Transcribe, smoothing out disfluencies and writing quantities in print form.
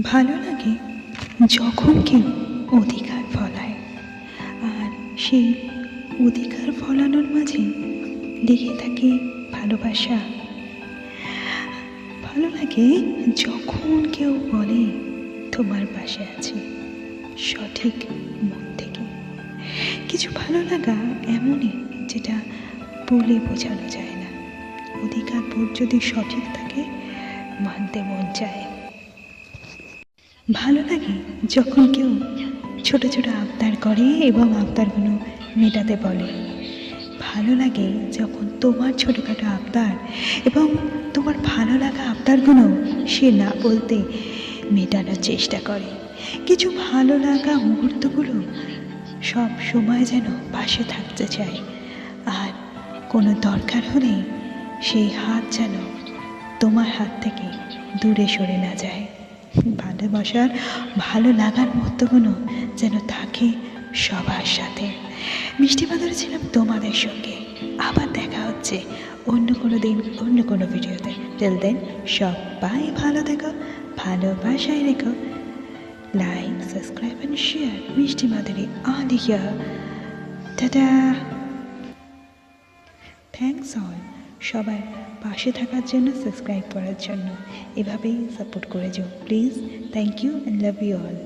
ভালো লাগে যখন কেউ অধিকার ফলায়, আর সেই অধিকার ফলানোর মাঝে লেগে থাকে ভালোবাসা। ভালো লাগে যখন কেউ বলে তোমার পাশে আছি সঠিক মন থেকে। কিছু ভালো লাগা এমনই যেটা বলে বোঝানো যায় না। অধিকার বোধ যদি সঠিক থাকে মানতে মন চায়। ভালো লাগে যখন কেউ ছোট ছোট আবদার করে এবং আবদারগুলো মেটাতে বলে। ভালো লাগে যখন তোমার ছোটোখাটো আবদার এবং তোমার ভালো লাগা আবদারগুলো সে না বলতে মেটানোর চেষ্টা করে। কিছু ভালো লাগা মুহূর্তগুলো সব সময় যেন পাশে থাকতে চায়, আর কোনো দরকার হলে সেই হাত যেন তোমার হাত থেকে দূরে সরে না যায়। ভালোবাসার ভালো লাগার মুহূর্তগুলো যেন থাকে সবার সাথে। মিষ্টি বাদরে ছিলাম তোমাদের সঙ্গে। আবার দেখা হচ্ছে অন্য কোনো দিন অন্য কোনো ভিডিওতে। টিল দেন সবাই ভালো থেকো, ভালোবাসায় রেখো। Like, subscribe and share. মিষ্টি Madhuri all here. Tata. Thanks all সবার পাশে থাকার জন্য, সাবস্ক্রাইব করার জন্য। এভাবেই সাপোর্ট করে যাও please. Thank you and love you all.